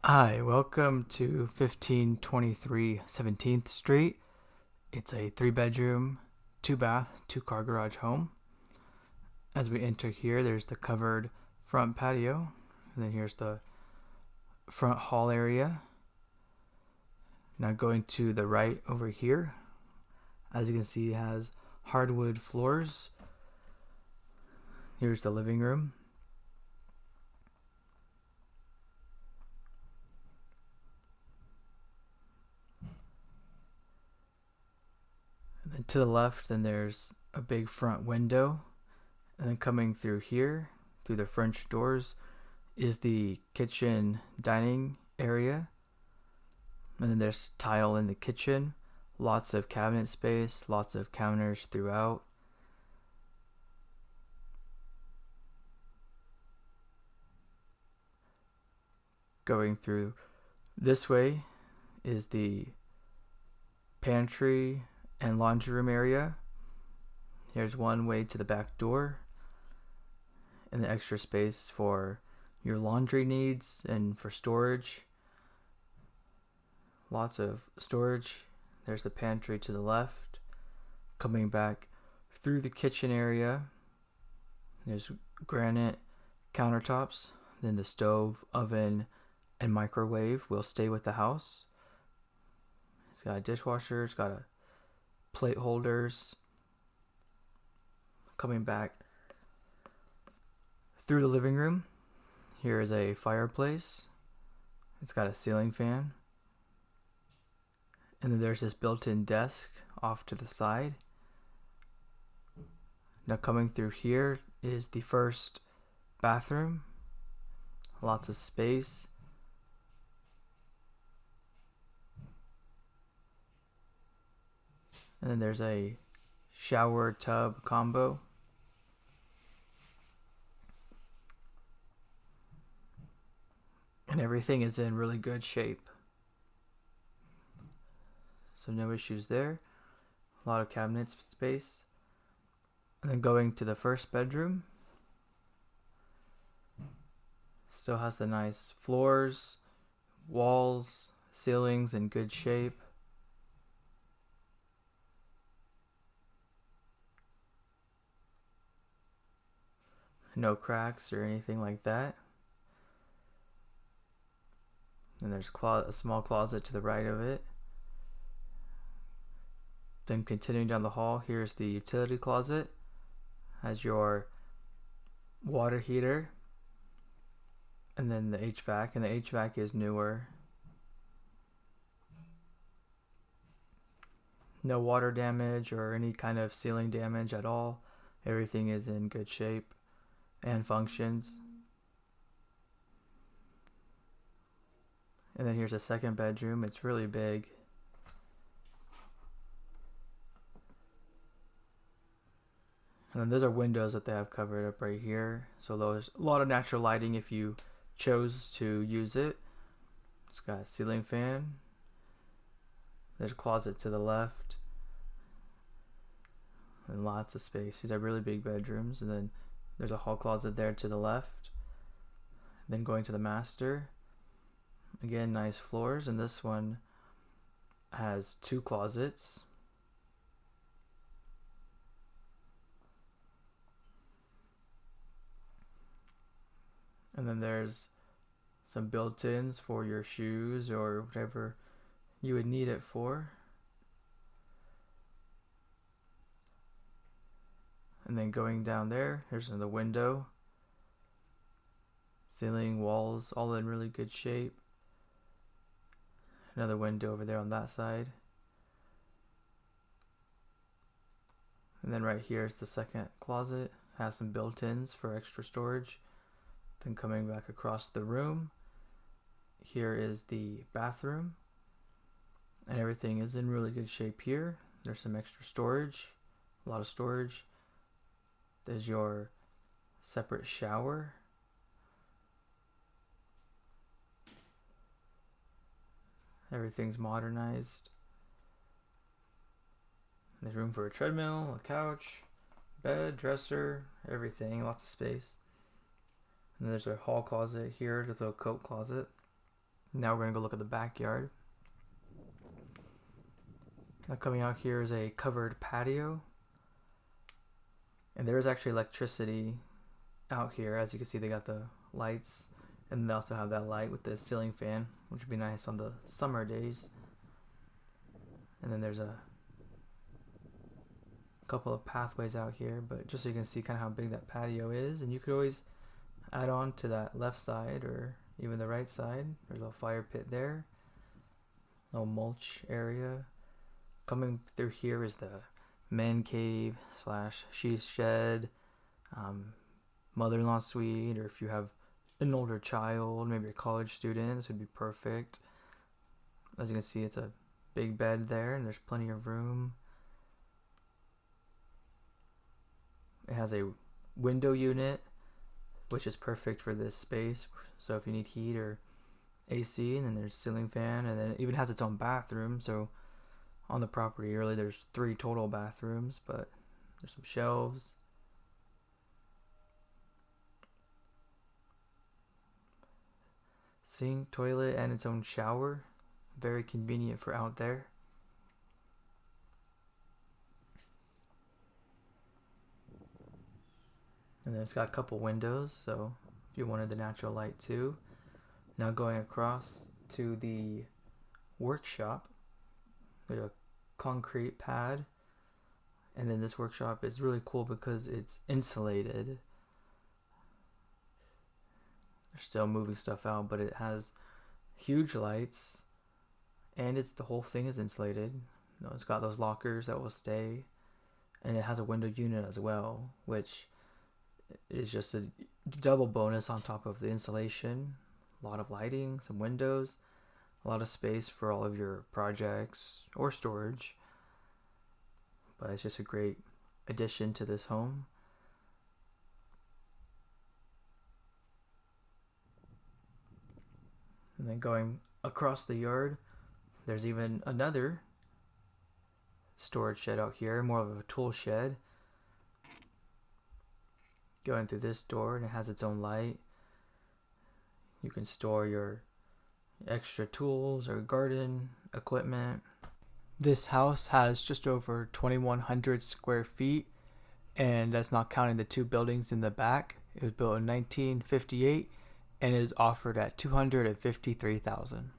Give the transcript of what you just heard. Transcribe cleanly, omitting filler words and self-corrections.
Hi, welcome to 1523 17th Street. It's a 3 bedroom, 2 bath, 2 car garage home. As we enter here, there's the covered front patio, and then here's the front hall area. Now going to the right over here, as you can see, it has hardwood floors. Here's the living room. And then to the left, then there's a big front window. And then coming through here, through the French doors, is the kitchen dining area. And then there's tile in the kitchen, lots of cabinet space, lots of counters throughout. Going through this way is the pantry and laundry room area. Here's one way to the back door, and the extra space for your laundry needs and for storage. Lots of storage. There's the pantry to the left. Coming back through the kitchen area, there's granite countertops. Then the stove, oven, and microwave will stay with the house. It's got a dishwasher, it's got a plate holders. Coming back through the living room, here is a fireplace. It's got a ceiling fan. And then there's this built-in desk off to the side. Now coming through here is the first bathroom. Lots of space. And then there's a shower tub combo. And everything is in really good shape. So no issues there. A lot of cabinet space. And then going to the first bedroom. Still has the nice floors, walls, ceilings in good shape. No cracks or anything like that. And there's a small closet to the right of it. Then continuing down the hall, here's the utility closet. Has your water heater. And then the HVAC. And the HVAC is newer. No water damage or any kind of ceiling damage at all. Everything is in good shape and functions. And then here's a second bedroom. It's really big. And then there's our windows that they have covered up right here. So there's a lot of natural lighting if you chose to use it. It's got a ceiling fan. There's a closet to the left. And lots of space. These are really big bedrooms. And then there's a hall closet there to the left. Then going to the master. Again, nice floors. And this one has 2 closets. And then there's some built-ins for your shoes or whatever you would need it for. And then going down there, here's another window. Ceiling, walls, all in really good shape. Another window over there on that side. And then right here is the second closet. Has some built-ins for extra storage. Then coming back across the room, here is the bathroom. And everything is in really good shape here. There's some extra storage, a lot of storage. There's your separate shower. Everything's modernized. There's room for a treadmill, a couch, bed, dresser, everything, lots of space. And there's a hall closet here, just a little coat closet. Now we're gonna go look at the backyard. Now coming out here is a covered patio. And there is actually electricity out here. As you can see, they got the lights, and they also have that light with the ceiling fan, which would be nice on the summer days. And then there's a couple of pathways out here, but just so you can see kind of how big that patio is. And you could always add on to that left side or even the right side. There's a little fire pit there, little mulch area. Coming through here is the man cave / she shed, mother-in-law suite, or if you have an older child, maybe a college student, this would be perfect. As you can see, it's a big bed there, and there's plenty of room. It has a window unit, which is perfect for this space. So if you need heat or AC, and then there's ceiling fan, and then it even has its own bathroom. So on the property, really, there's 3 total bathrooms, but there's some shelves. Sink, toilet, and its own shower. Very convenient for out there. And then it's got a couple windows, so if you wanted the natural light too. Now going across to the workshop, there's a concrete pad, and then this workshop is really cool because it's insulated. They're still moving stuff out, but it has huge lights, and the whole thing is insulated. It's got those lockers that will stay, and it has a window unit as well, which is just a double bonus on top of the insulation. A lot of lighting, some windows, a lot of space for all of your projects or storage. But it's just a great addition to this home. And then going across the yard, there's even another storage shed out here, more of a tool shed. Going through this door, and it has its own light. You can store your extra tools or garden equipment. This house has just over 2,100 square feet, and that's not counting the 2 buildings in the back. It was built in 1958 and is offered at $253,000.